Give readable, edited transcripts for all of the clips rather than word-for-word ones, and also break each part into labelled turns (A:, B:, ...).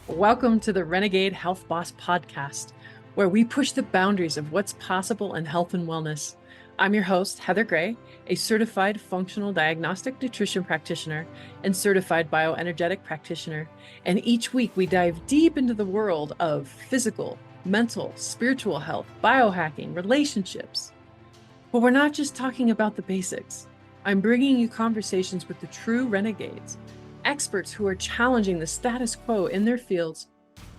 A: Welcome to the Renegade Health Boss podcast, where we push the boundaries of what's possible in health and wellness. I'm your host, Heather Gray, a certified functional diagnostic nutrition practitioner and certified bioenergetic practitioner. And each week we dive deep into the world of physical, mental, spiritual health, biohacking, relationships. But we're not just talking about the basics. I'm bringing you conversations with the true renegades, experts who are challenging the status quo in their fields,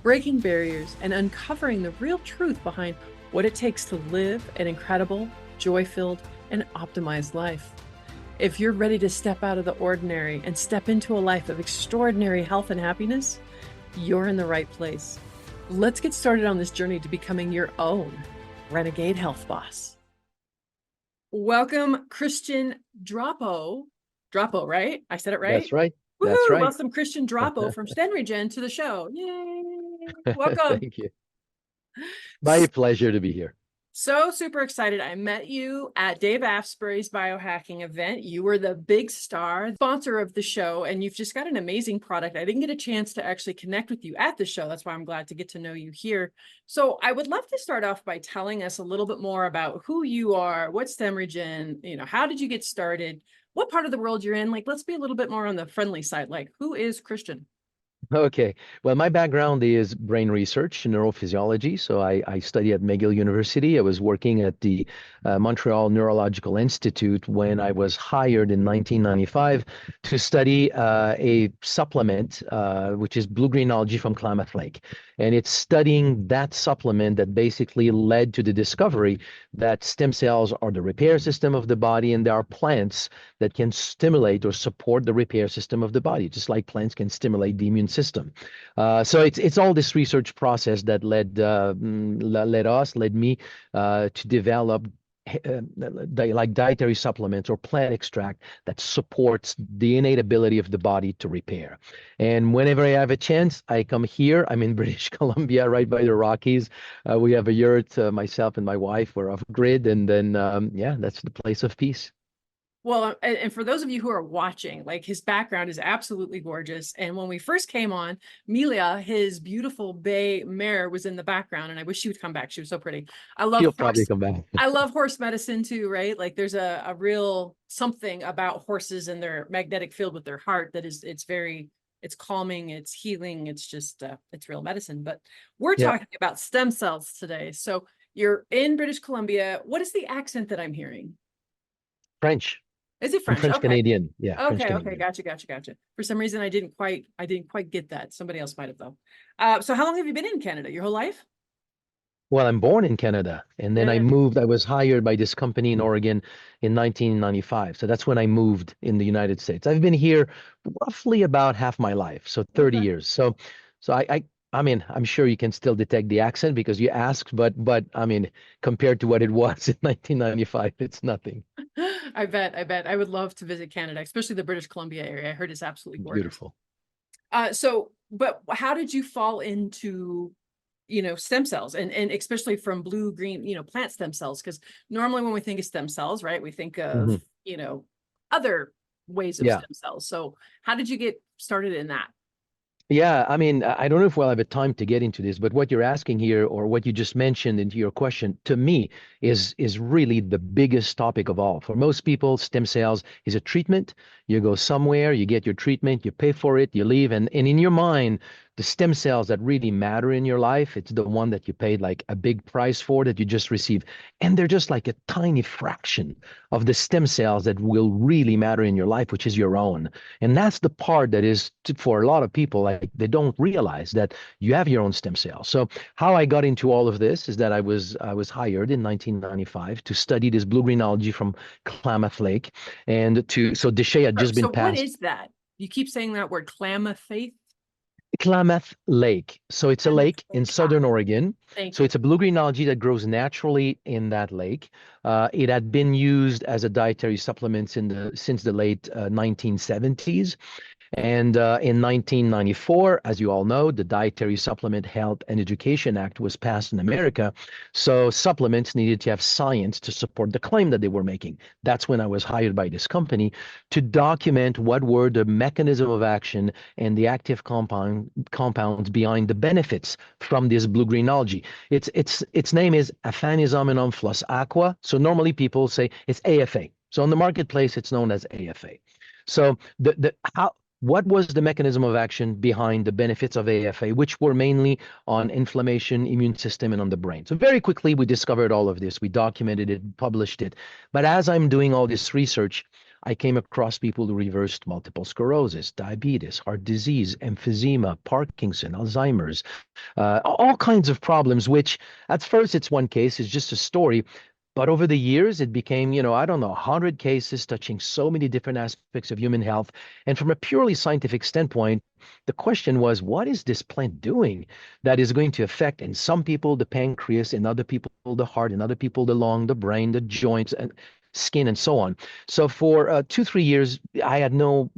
A: breaking barriers, and uncovering the real truth behind what it takes to live an incredible, joy-filled, and optimized life. If you're ready to step out of the ordinary and step into a life of extraordinary health and happiness, you're in the right place. Let's get started on this journey to becoming your own Renegade Health Boss. Welcome, Christian Drapeau. Drapeau, right? I said it right?
B: That's right.
A: Woohoo!
B: That's right.
A: Welcome, Christian Drapeau from STEMREGEN to the show. Yay! Welcome.
B: Thank you. My pleasure to be here.
A: So super excited. I met you at Dave Asprey's biohacking event. You were the big star, sponsor of the show, and you've just got an amazing product. I didn't get a chance to actually connect with you at the show. That's why I'm glad to get to know you here. So I would love to start off by telling us a little bit more about who you are, what's STEMREGEN, how did you get started? What part of the world you're in? Like, let's be a little bit more on the friendly side. Like, who is Christian?
B: Okay. Well, my background is brain research and neurophysiology. So I studied at McGill University. I was working at the Montreal Neurological Institute when I was hired in 1995 to study a supplement, which is blue-green algae from Klamath Lake. And it's studying that supplement that basically led to the discovery that stem cells are the repair system of the body, and there are plants that can stimulate or support the repair system of the body, just like plants can stimulate the immune system. So it's all this research process that led me to develop like dietary supplements or plant extract that supports the innate ability of the body to repair. And whenever I have a chance, I come here. I'm in British Columbia, right by the Rockies. We have a yurt, myself and my wife. We're off grid, and then that's the place of peace.
A: Well, and for those of you who are watching, like, his background is absolutely gorgeous. And when we first came on, Melia, his beautiful bay mare, was in the background, and I wish she would come back. She was so pretty.
B: She'll probably come back.
A: I love horse medicine too, right? Like, there's a real something about horses and their magnetic field with their heart that is, it's calming, it's healing, it's just, it's real medicine. But we're talking about stem cells today. So you're in British Columbia. What is the accent that I'm hearing?
B: French.
A: Is it French?
B: French
A: Okay.
B: Canadian. Yeah.
A: Okay.
B: French
A: Okay.
B: Canadian.
A: Gotcha. For some reason, I didn't quite get that. Somebody else might have though. So how long have you been in Canada? Your whole life?
B: Well, I'm born in Canada, and then I moved. I was hired by this company in Oregon in 1995. So that's when I moved in the United States. I've been here roughly about half my life, so 30 years. So I mean, I'm sure you can still detect the accent because you asked, but I mean, compared to what it was in 1995, it's nothing.
A: I bet. I would love to visit Canada, especially the British Columbia area. I heard it's absolutely gorgeous.
B: Beautiful.
A: But how did you fall into, stem cells and especially from blue-green, plant stem cells? Because normally when we think of stem cells, right, we think of, other ways of stem cells. So how did you get started in that?
B: Yeah, I mean, I don't know if we'll have a time to get into this, but what you're asking here, or what you just mentioned into your question, to me is really the biggest topic of all. For most people, stem cells is a treatment. You go somewhere, you get your treatment, you pay for it, you leave, and in your mind, the stem cells that really matter in your life, it's the one that you paid like a big price for, that you just received. And they're just like a tiny fraction of the stem cells that will really matter in your life, which is your own. And that's the part that is, for a lot of people, like, they don't realize that you have your own stem cells. So how I got into all of this is that I was hired in 1995 to study this blue-green algae from Klamath Lake, and so Deshay had just been passed.
A: What is that? You keep saying that word, Klamath Lake?
B: Klamath Lake. So it's a lake in southern Oregon. So it's a blue-green algae that grows naturally in that lake. It had been used as a dietary supplement since the late 1970s. And in 1994, as you all know, the Dietary Supplement Health and Education Act was passed in America. So supplements needed to have science to support the claim that they were making. That's when I was hired by this company to document what were the mechanism of action and the active compounds behind the benefits from this blue-green algae. Its name is Aphanizomenum flos aqua. So normally people say it's AFA. So in the marketplace, it's known as AFA. So what was the mechanism of action behind the benefits of AFA, which were mainly on inflammation, immune system, and on the brain? So very quickly, we discovered all of this. We documented it, published it. But as I'm doing all this research, I came across people who reversed multiple sclerosis, diabetes, heart disease, emphysema, Parkinson, Alzheimer's, all kinds of problems, which at first it's one case, it's just a story. But over the years, it became, I don't know, 100 cases touching so many different aspects of human health. And from a purely scientific standpoint, the question was, what is this plant doing that is going to affect, in some people, the pancreas, in other people, the heart, in other people, the lung, the brain, the joints, and skin, and so on. So for 2, 3 years, we had no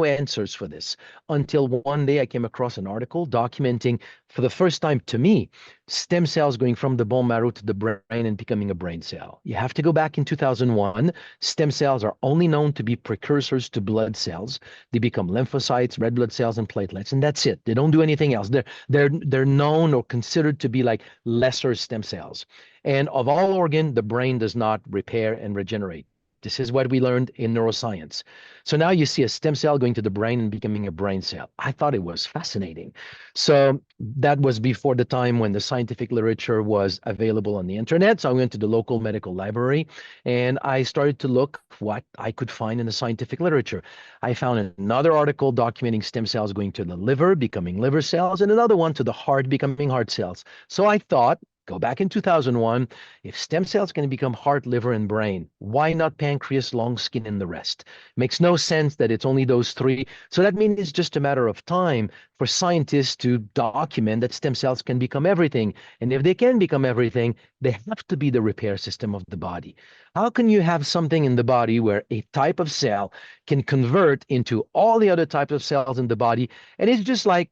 B: answers for this until one day I came across an article documenting, for the first time to me, stem cells going from the bone marrow to the brain and becoming a brain cell. You have to go back in 2001. Stem cells are only known to be precursors to blood cells. They become lymphocytes, red blood cells, and platelets, and that's it. They don't do anything else. They're known or considered to be like lesser stem cells. And of all organ, the brain does not repair and regenerate. This is what we learned in neuroscience. So now you see a stem cell going to the brain and becoming a brain cell. I thought it was fascinating. So that was before the time when the scientific literature was available on the internet. So I went to the local medical library and I started to look what I could find in the scientific literature. I found another article documenting stem cells going to the liver, becoming liver cells, and another one to the heart, becoming heart cells. So I thought, go back in 2001, if stem cells can become heart, liver, and brain, why not pancreas, lung, skin, and the rest? Makes no sense that it's only those three. So that means it's just a matter of time for scientists to document that stem cells can become everything. And if they can become everything, they have to be the repair system of the body. How can you have something in the body where a type of cell can convert into all the other types of cells in the body, and it's just like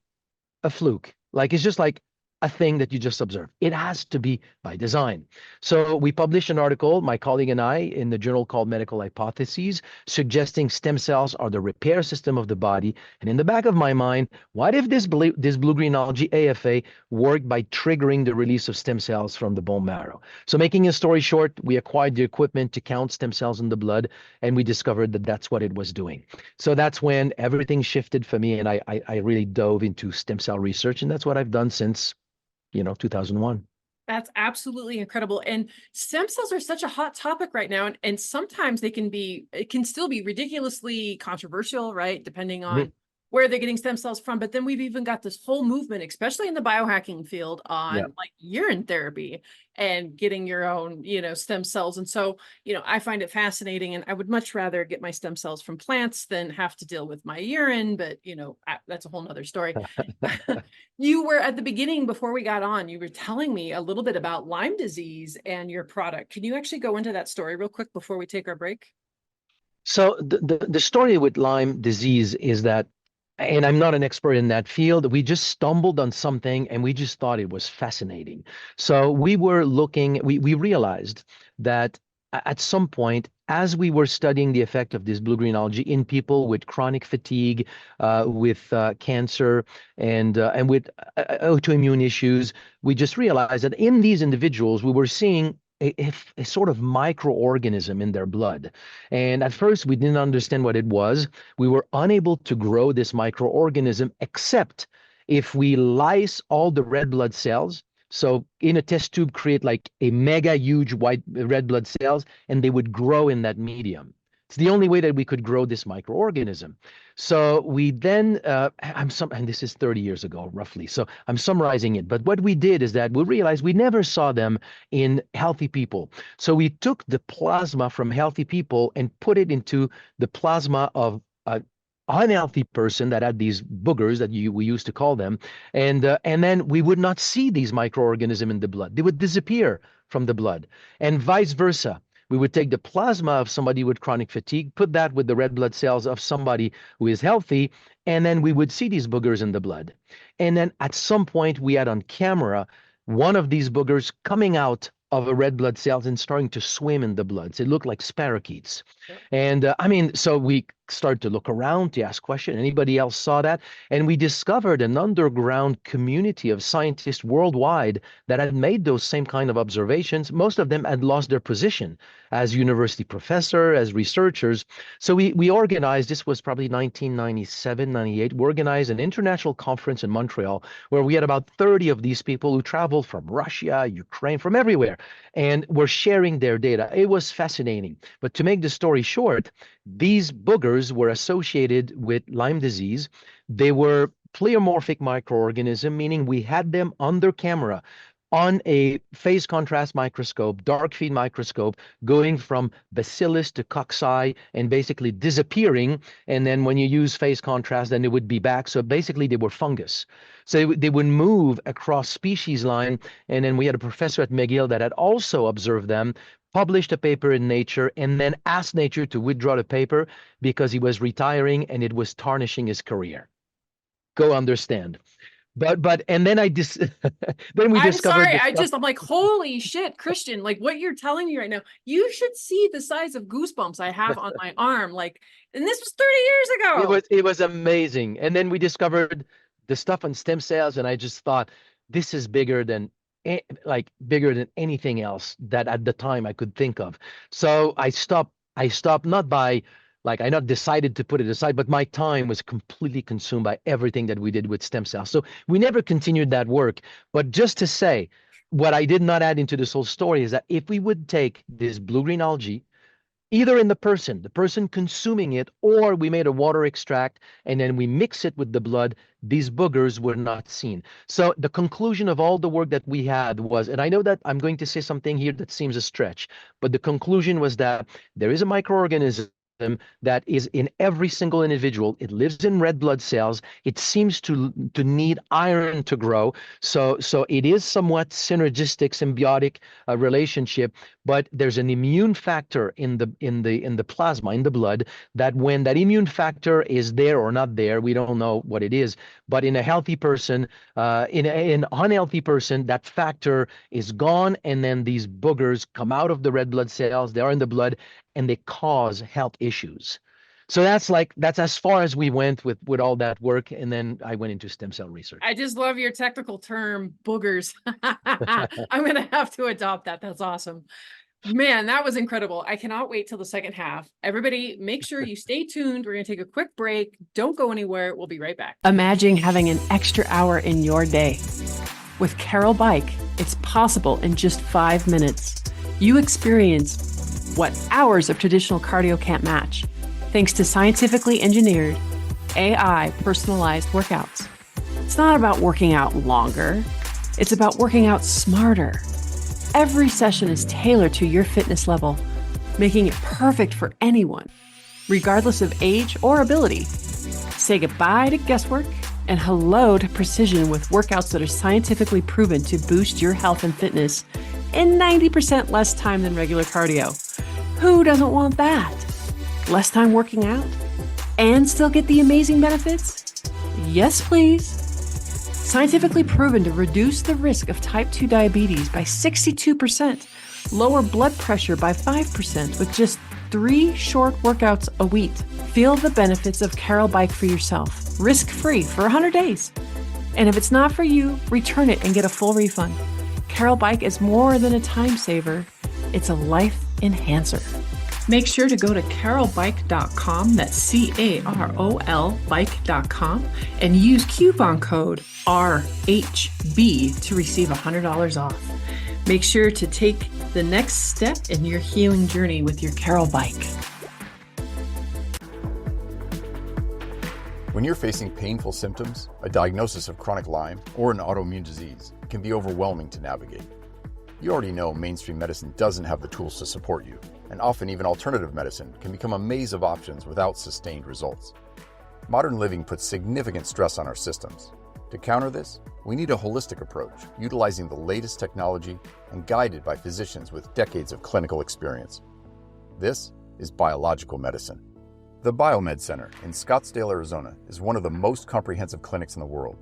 B: a fluke? Like it's just like a thing that you just observe. It has to be by design. So we published an article, my colleague and I, in the journal called Medical Hypotheses, suggesting stem cells are the repair system of the body. And in the back of my mind, what if this blue-green algae AFA worked by triggering the release of stem cells from the bone marrow? So making a story short, we acquired the equipment to count stem cells in the blood, and we discovered that that's what it was doing. So that's when everything shifted for me, and I really dove into stem cell research, and that's what I've done since 2001.
A: That's absolutely incredible. And stem cells are such a hot topic right now. And sometimes it can still be ridiculously controversial, right? Depending on where they're getting stem cells from. But then we've even got this whole movement, especially in the biohacking field, on like urine therapy and getting your own, stem cells. And so, I find it fascinating, and I would much rather get my stem cells from plants than have to deal with my urine. But, that's a whole nother story. You were at the beginning, before we got on, you were telling me a little bit about Lyme disease and your product. Can you actually go into that story real quick before we take our break?
B: So the story with Lyme disease is that, and I'm not an expert in that field, we just stumbled on something and we just thought it was fascinating. So we were looking, we realized that at some point, as we were studying the effect of this blue-green algae in people with chronic fatigue, with cancer, and with autoimmune issues, we just realized that in these individuals, we were seeing a sort of microorganism in their blood. And at first, we didn't understand what it was. We were unable to grow this microorganism except if we lyse all the red blood cells. So in a test tube, create like a mega huge white red blood cells, and they would grow in that medium. It's the only way that we could grow this microorganism. So we then, and this is 30 years ago, roughly. So I'm summarizing it. But what we did is that we realized we never saw them in healthy people. So we took the plasma from healthy people and put it into the plasma of an unhealthy person that had these boogers that we used to call them. And then we would not see these microorganisms in the blood. They would disappear from the blood, and vice versa. We would take the plasma of somebody with chronic fatigue, put that with the red blood cells of somebody who is healthy, and then we would see these boogers in the blood. And then at some point, we had on camera one of these boogers coming out of a red blood cells and starting to swim in the blood. So it looked like parakeets.
A: Yep.
B: And I mean, so we started to look around to ask questions. Anybody else saw that? And we discovered an underground community of scientists worldwide that had made those same kind of observations. Most of them had lost their position as university professor, as researchers. So we organized, this was probably 1997, 98, we organized an international conference in Montreal where we had about 30 of these people who traveled from Russia, Ukraine, from everywhere, and were sharing their data. It was fascinating. But to make the story short, these boogers were associated with Lyme disease. They were pleomorphic microorganism, meaning we had them under camera on a phase contrast microscope, dark field microscope, going from bacillus to cocci and basically disappearing. And then when you use phase contrast, then it would be back. So basically they were fungus. So they would move across species line. And then we had a professor at McGill that had also observed them, published a paper in Nature, and then asked Nature to withdraw the paper because he was retiring and it was tarnishing his career. Go understand. But and then then we
A: I'm
B: discovered
A: sorry.
B: this
A: I'm like, holy shit, Christian, like what you're telling me right now, you should see the size of goosebumps I have on my arm. Like, and this was 30 years ago.
B: it was amazing. And then we discovered the stuff on stem cells, and I just thought this is bigger than bigger than anything else that at the time I could think of. So I stopped not by I not decided to put it aside, but my time was completely consumed by everything that we did with stem cells. So we never continued that work. But just to say, what I did not add into this whole story is that if we would take this blue-green algae, either in the person consuming it, or we made a water extract and then we mix it with the blood, these boogers were not seen. So the conclusion of all the work that we had was, and I know that I'm going to say something here that seems a stretch, but the conclusion was that there is a microorganism that is in every single individual. It lives in red blood cells. It seems to need iron to grow. So it is somewhat synergistic, symbiotic relationship. But there's an immune factor in the plasma, in the blood, that when that immune factor is there or not there, we don't know what it is. But in a healthy person, in an unhealthy person, that factor is gone, and then these boogers come out of the red blood cells. They are in the blood, and they cause health issues. So that's as far as we went with all that work, and then I went into stem cell research.
A: I just love your technical term, boogers. I'm gonna have to adopt that. That's awesome. Man, that was incredible. I cannot wait till the second half. Everybody, make sure you stay tuned. We're going to take a quick break. Don't go anywhere. We'll be right back. Imagine having an extra hour in your day. With Carol Bike, it's possible in just 5 minutes. You experience what hours of traditional cardio can't match, thanks to scientifically engineered, AI personalized workouts. It's not about working out longer. It's about working out smarter. Every session is tailored to your fitness level, making it perfect for anyone, regardless of age or ability. Say goodbye to guesswork and hello to precision with workouts that are scientifically proven to boost your health and fitness in 90% less time than regular cardio. Who doesn't want that? Less time working out and still get the amazing benefits? Yes, please. Scientifically proven to reduce the risk of type 2 diabetes by 62%, lower blood pressure by 5% with just 3 short workouts a week. Feel the benefits of Carol Bike for yourself, risk-free for 100 days. And if it's not for you, return it and get a full refund. Carol Bike is more than a time saver. It's a life enhancer. Make sure to go to carolbike.com, that's CAROL bike.com, and use coupon code RHB to receive $100 off. Make sure to take the next step in your healing journey with your Carol Bike.
C: When you're facing painful symptoms, a diagnosis of chronic Lyme, or an autoimmune disease, it can be overwhelming to navigate. You already know mainstream medicine doesn't have the tools to support you, and often even alternative medicine can become a maze of options without sustained results. Modern living puts significant stress on our systems. To counter this, we need a holistic approach, utilizing the latest technology and guided by physicians with decades of clinical experience. This is biological medicine. The Biomed Center in Scottsdale, Arizona is one of the most comprehensive clinics in the world,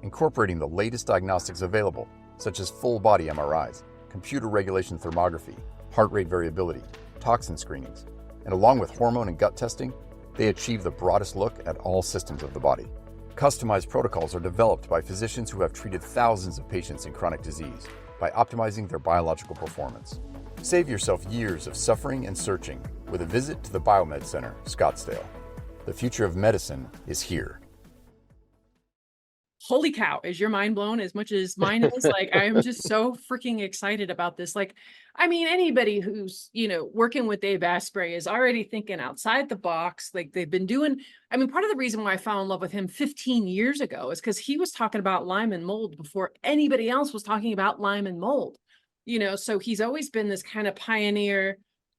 C: incorporating the latest diagnostics available, such as full-body MRIs, computer regulation thermography, heart rate variability, toxin screenings, and along with hormone and gut testing, they achieve the broadest look at all systems of the body. Customized protocols are developed by physicians who have treated thousands of patients in chronic disease by optimizing their biological performance. Save yourself years of suffering and searching with a visit to the Biomed Center, Scottsdale. The future of medicine is here.
A: Holy cow, is your mind blown as much as mine is? Like, I am just so freaking excited about this. Like, I mean, anybody who's, working with Dave Asprey is already thinking outside the box. Like, they've been doing, part of the reason why I fell in love with him 15 years ago is because he was talking about Lyme and mold before anybody else was talking about Lyme and mold. So he's always been this kind of pioneer.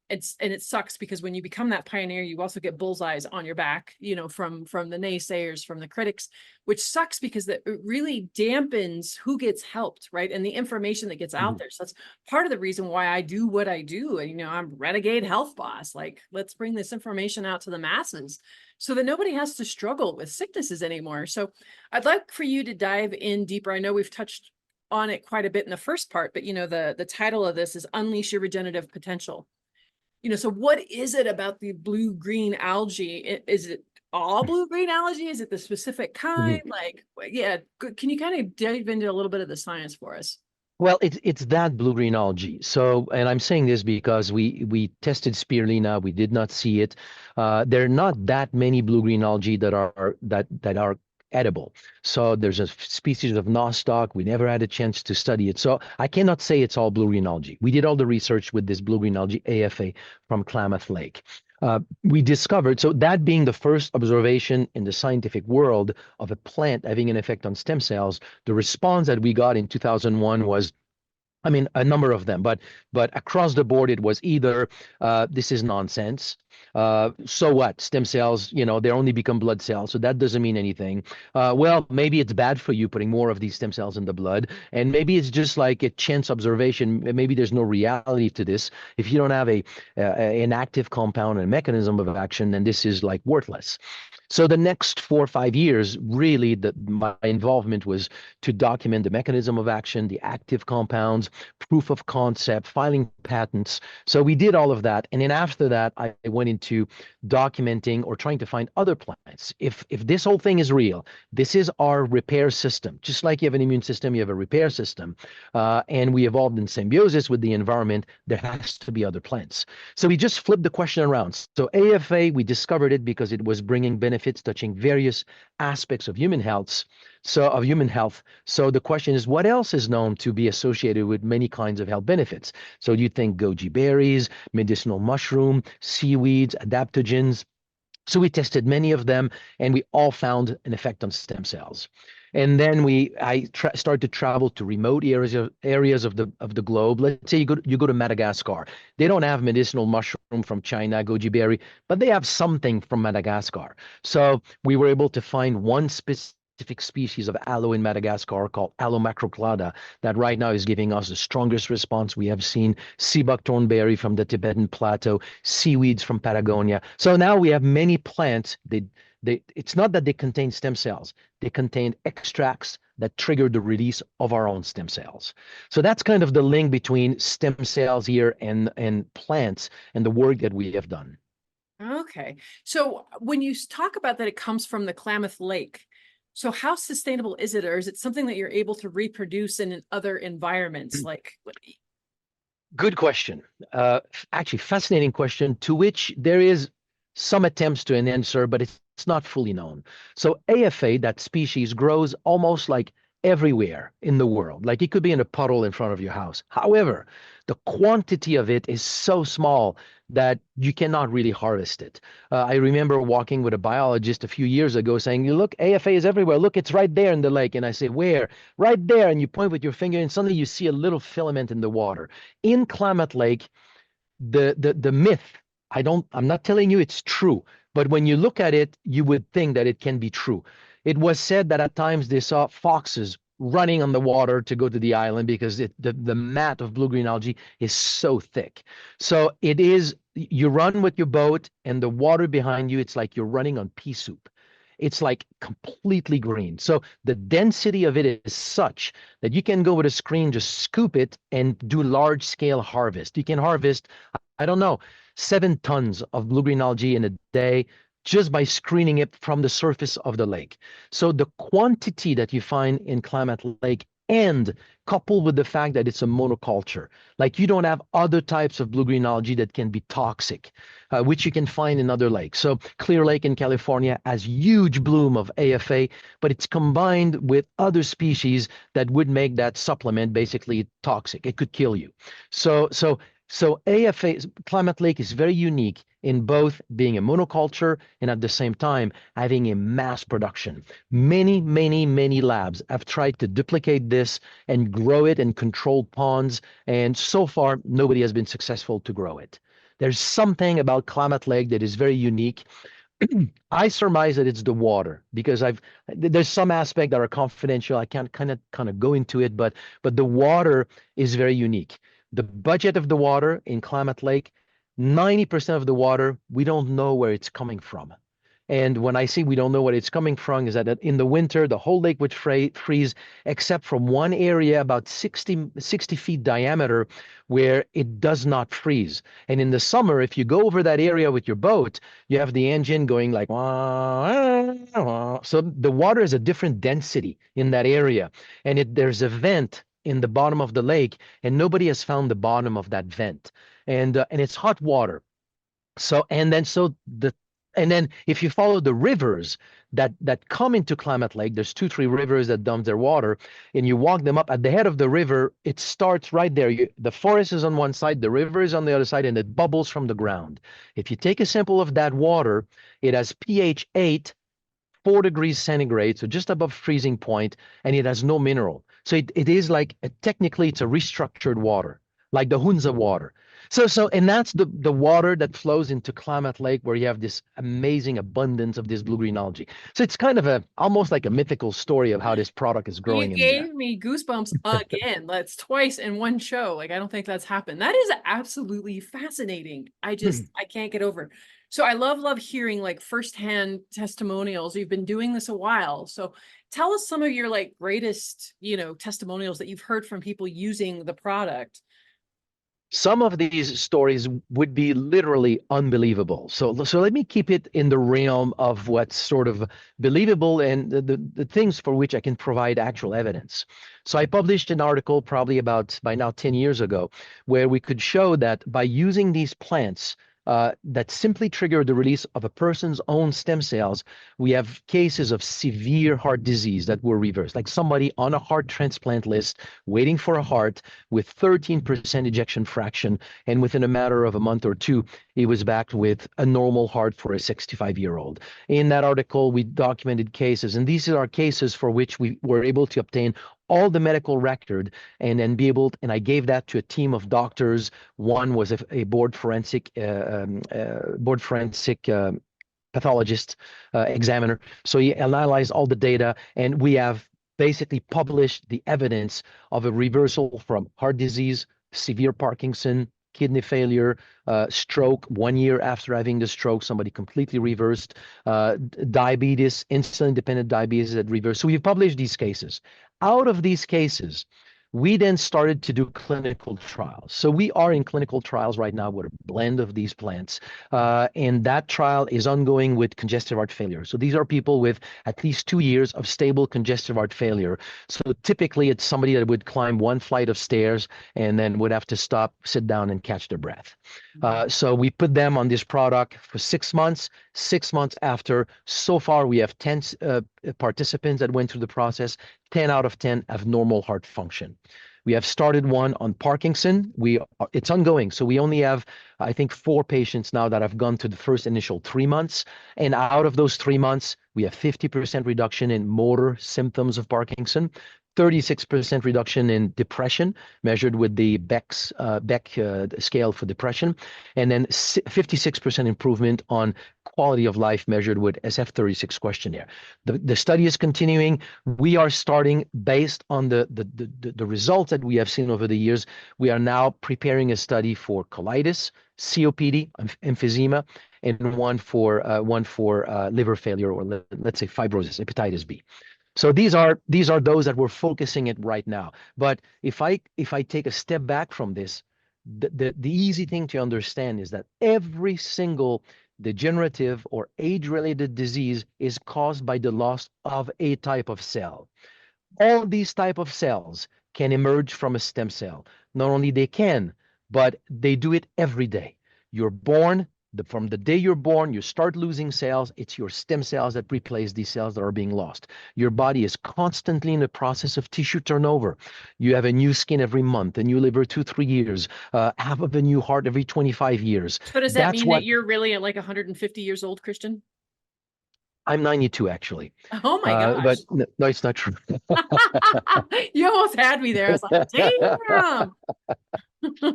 A: And it sucks because when you become that pioneer, you also get bullseyes on your back, from the naysayers, from the critics, which sucks because it really dampens who gets helped, right? And the information that gets out there. So that's part of the reason why I do what I do. And, I'm renegade health boss. Like, let's bring this information out to the masses so that nobody has to struggle with sicknesses anymore. So I'd like for you to dive in deeper. I know we've touched on it quite a bit in the first part, but, the title of this is Unleash Your Regenerative Potential. So what is it about the blue-green algae? Is it all blue-green algae? Is it the specific kind? Like, yeah, can you kind of dive into a little bit of the science for us?
B: Well, it's that blue-green algae. So, and I'm saying this because we tested spirulina, we did not see it. There are not that many blue-green algae that are edible. So there's a species of nostoc. We never had a chance to study it. So I cannot say it's all blue-green algae. We did all the research with this blue-green algae, AFA, from Klamath Lake. We discovered, so that being the first observation in the scientific world of a plant having an effect on stem cells, the response that we got in 2001 was, a number of them, but across the board, it was either this is nonsense. So what? Stem cells, they only become blood cells, so that doesn't mean anything. Well, maybe it's bad for you putting more of these stem cells in the blood, and maybe it's just like a chance observation. Maybe there's no reality to this. If you don't have an active compound and a mechanism of action, then this is like worthless. So the next 4 or 5 years, really, my involvement was to document the mechanism of action, the active compounds, proof of concept, filing patents. So we did all of that. And then after that, I went into documenting or trying to find other plants. If this whole thing is real, this is our repair system. Just like you have an immune system, you have a repair system. And we evolved in symbiosis with the environment. There has to be other plants. So we just flipped the question around. So AFA, we discovered it because it was bringing benefits touching various aspects of human health. So the question is, what else is known to be associated with many kinds of health benefits? So you think goji berries, medicinal mushroom, seaweeds, adaptogens. So we tested many of them, and we all found an effect on stem cells. And then I started to travel to remote areas of the globe. Let's say you go to Madagascar. They don't have medicinal mushroom from China, goji berry, but they have something from Madagascar. So we were able to find one specific species of aloe in Madagascar called Aloe macroclada that right now is giving us the strongest response we have seen. Sea buckthorn berry from the Tibetan plateau, seaweeds from Patagonia. So now we have many plants. It's not that they contain stem cells. They contain extracts that trigger the release of our own stem cells. So that's kind of the link between stem cells here and plants and the work that we have done.
A: Okay. So when you talk about that, it comes from the Klamath Lake. So how sustainable is it? Or is it something that you're able to reproduce in other environments?
B: Good question. Actually, fascinating question to which there is some attempts to an answer, but it's not fully known. So AFA, that species, grows almost like everywhere in the world. Like it could be in a puddle in front of your house. However, the quantity of it is so small that you cannot really harvest it. I remember walking with a biologist a few years ago saying, look, AFA is everywhere. Look, it's right there in the lake. And I say, where? Right there. And you point with your finger and suddenly you see a little filament in the water. In Klamath Lake, the myth, I'm not telling you it's true, but when you look at it, you would think that it can be true. It was said that at times they saw foxes running on the water to go to the island because the mat of blue-green algae is so thick. So it is, you run with your boat and the water behind you, it's like you're running on pea soup. It's like completely green. So the density of it is such that you can go with a screen, just scoop it and do large scale harvest. You can harvest, I don't know, 7 tons of blue-green algae in a day just by screening it from the surface of the lake. So the quantity that you find in Klamath Lake, and coupled with the fact that it's a monoculture, like you don't have other types of blue-green algae that can be toxic, which you can find in other lakes. So Clear Lake in California has huge bloom of AFA, but it's combined with other species that would make that supplement basically toxic. It could kill you. So AFA, Klamath Lake is very unique in both being a monoculture and at the same time having a mass production. Many labs have tried to duplicate this and grow it and control ponds, and so far nobody has been successful to grow it. There's something about Klamath Lake that is very unique. I surmise that it's the water because there's some aspect that are confidential. I can't kind of go into it, but the water is very unique. The budget of the water in Klamath Lake, 90% of the water, we don't know where it's coming from. And when I say we don't know where it's coming from, is that in the winter, the whole lake would freeze, except from one area about 60 feet diameter where it does not freeze. And in the summer, if you go over that area with your boat, you have the engine going like, wah, wah. So the water is a different density in that area. And there's a vent in the bottom of the lake, and nobody has found the bottom of that vent. And it's hot water. And then if you follow the rivers that come into Klamath Lake, there's 2-3 rivers that dump their water, and you walk them up at the head of the river, it starts right there. The forest is on one side, the river is on the other side, and it bubbles from the ground. If you take a sample of that water, it has pH 8, 4 degrees centigrade, so just above freezing point, and it has no mineral. So it is like technically it's a restructured water, like the Hunza water. And that's the water that flows into Klamath Lake, where you have this amazing abundance of this blue-green algae. So it's kind of almost like a mythical story of how this product is growing.
A: You gave me goosebumps again. That's twice in one show. Like, I don't think that's happened. That is absolutely fascinating. I can't get over it. So I love hearing like firsthand testimonials. You've been doing this a while. So tell us some of your like greatest, testimonials that you've heard from people using the product.
B: Some of these stories would be literally unbelievable. So let me keep it in the realm of what's sort of believable and the things for which I can provide actual evidence. So I published an article probably about by now 10 years ago, where we could show that by using these plants that simply trigger the release of a person's own stem cells, we have cases of severe heart disease that were reversed, like somebody on a heart transplant list waiting for a heart with 13% ejection fraction, and within a matter of a month or two, he was back with a normal heart for a 65-year-old. In that article, we documented cases, and these are cases for which we were able to obtain all the medical record and then be able, and I gave that to a team of doctors. One was a board forensic pathologist, examiner. So he analyzed all the data, and we have basically published the evidence of a reversal from heart disease, severe Parkinson, kidney failure, stroke 1 year after having the stroke, somebody completely reversed, diabetes, insulin-dependent diabetes that reversed. So we've published these cases. Out of these cases, we then started to do clinical trials. So we are in clinical trials right now with a blend of these plants. And that trial is ongoing with congestive heart failure. So these are people with at least 2 years of stable congestive heart failure. So typically it's somebody that would climb one flight of stairs and then would have to stop, sit down, and catch their breath. So we put them on this product for 6 months. 6 months after, so far we have 10 participants that went through the process. 10 out of 10 have normal heart function. We have started one on Parkinson. It's ongoing. So we only have, I think, 4 patients now that have gone to the first initial 3 months. And out of those 3 months, we have 50% reduction in motor symptoms of Parkinson, 36% reduction in depression measured with the Beck scale for depression, and then 56% improvement on quality of life measured with SF-36 questionnaire. The study is continuing. We are starting based on the results that we have seen over the years. We are now preparing a study for colitis, COPD, emphysema, and one for liver failure, or let's say fibrosis, hepatitis B. So these are those that we're focusing at right now. But if I take a step back from this, the easy thing to understand is that every single degenerative or age-related disease is caused by the loss of a type of cell. All these type of cells can emerge from a stem cell. Not only they can, but they do it every day. You're born. From the day you're born, you start losing cells. It's your stem cells that replace these cells that are being lost. Your body is constantly in the process of tissue turnover. You have a new skin every month, a new liver 2-3 years, half of a new heart every 25 years.
A: So does that mean that you're really at like 150 years old, Christian?
B: I'm 92, actually.
A: Oh my gosh.
B: But no, it's not true.
A: You almost had me there. I was like, damn.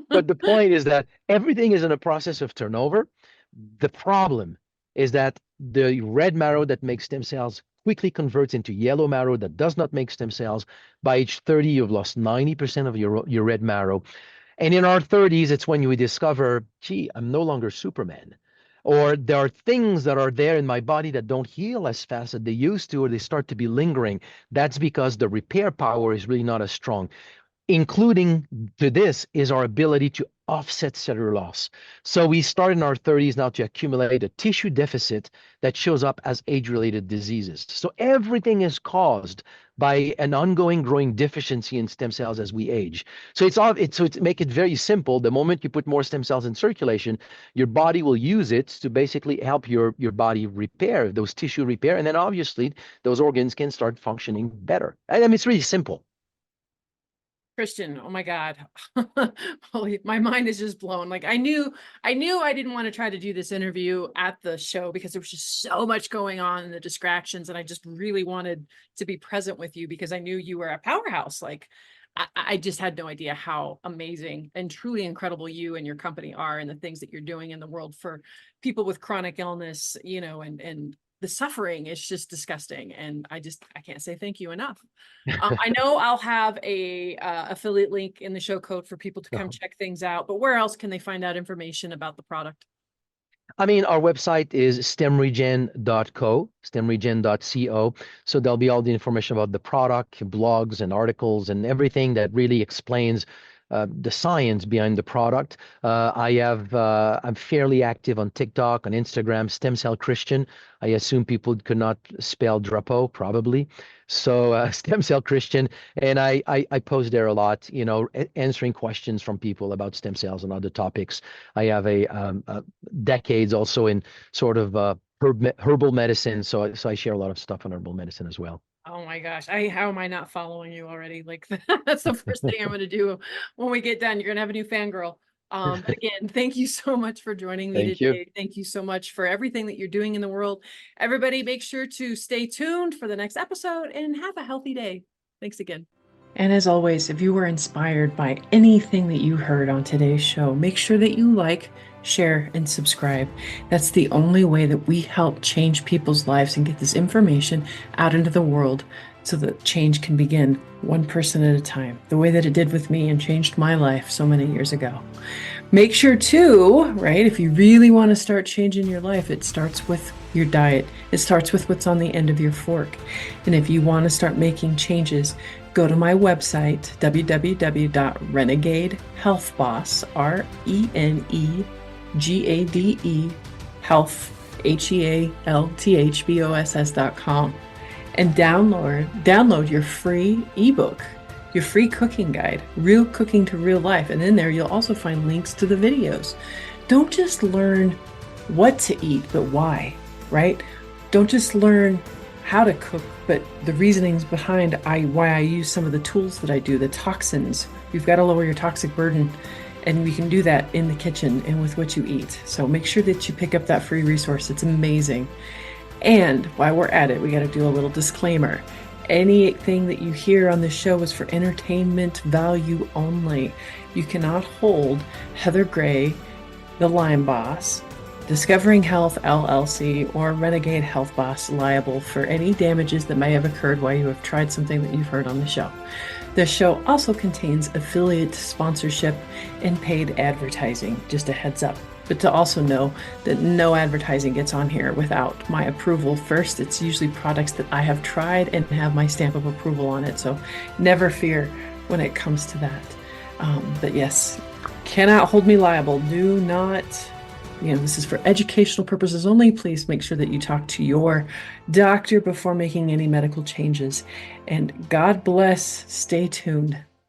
B: But the point is that everything is in a process of turnover. The problem is that the red marrow that makes stem cells quickly converts into yellow marrow that does not make stem cells. By age 30, you've lost 90% of your red marrow. And in our 30s, it's when we discover, gee, I'm no longer Superman. Or there are things that are there in my body that don't heal as fast as they used to, or they start to be lingering. That's because the repair power is really not as strong. Including to this is our ability to offset cellular loss. So we start in our 30s now to accumulate a tissue deficit that shows up as age-related diseases. So everything is caused by an ongoing growing deficiency in stem cells as we age. So to make it very simple, the moment you put more stem cells in circulation, your body will use it to basically help your body repair, those tissue repair, and then obviously those organs can start functioning better. I mean, it's really simple.
A: Christian, oh my God. Holy, my mind is just blown. Like I knew I didn't want to try to do this interview at the show because there was just so much going on in the distractions. And I just really wanted to be present with you because I knew you were a powerhouse. Like I just had no idea how amazing and truly incredible you and your company are and the things that you're doing in the world for people with chronic illness, you know, and the suffering is just disgusting. And I can't say thank you enough. I know I'll have a affiliate link in the show code for people to come check things out, but where else can they find out information about the product?
B: I mean, our website is stemregen.co. So there'll be all the information about the product, blogs and articles and everything that really explains the science behind the product. I'm fairly active on TikTok, on Instagram, Stem Cell Christian. I assume people could not spell Drapeau, probably. So Stem Cell Christian, and I post there a lot, you know, answering questions from people about stem cells and other topics. I have a decades also in sort of herbal medicine, so I share a lot of stuff on herbal medicine as well.
A: Oh my gosh. How am I not following you already? Like that's the first thing I'm going to do when we get done. You're going to have a new fangirl. But again, thank you so much for joining me today. Thank you so much for everything that you're doing in the world. Everybody make sure to stay tuned for the next episode and have a healthy day. Thanks again. And as always, if you were inspired by anything that you heard on today's show, make sure that you like, share, and subscribe. That's the only way that we help change people's lives and get this information out into the world so that change can begin one person at a time, the way that it did with me and changed my life so many years ago. Make sure too, right, if you really want to start changing your life, it starts with your diet. It starts with what's on the end of your fork. And if you want to start making changes, go to my website, www.renegadehealthboss, RENEGADE, health, HEALTHBOSS.com, and download your free ebook, your free cooking guide, Real Cooking to Real Life. And in there, you'll also find links to the videos. Don't just learn what to eat, but why, right? Don't just learn how to cook, but the reasonings behind why I use some of the tools that I do, the toxins. You've got to lower your toxic burden, and we can do that in the kitchen and with what you eat. So make sure that you pick up that free resource. It's amazing. And while we're at it, we got to do a little disclaimer. Anything that you hear on the show is for entertainment value only. You cannot hold Heather Gray, the Lyme Boss, Discovering Health LLC, or Renegade Health Boss liable for any damages that may have occurred while you have tried something that you've heard on the show. The show also contains affiliate sponsorship and paid advertising, just a heads up. But to also know that no advertising gets on here without my approval first. It's usually products that I have tried and have my stamp of approval on it. So never fear when it comes to that. But yes, cannot hold me liable. Do not, this is for educational purposes only. Please make sure that you talk to your doctor before making any medical changes. And God bless. Stay tuned.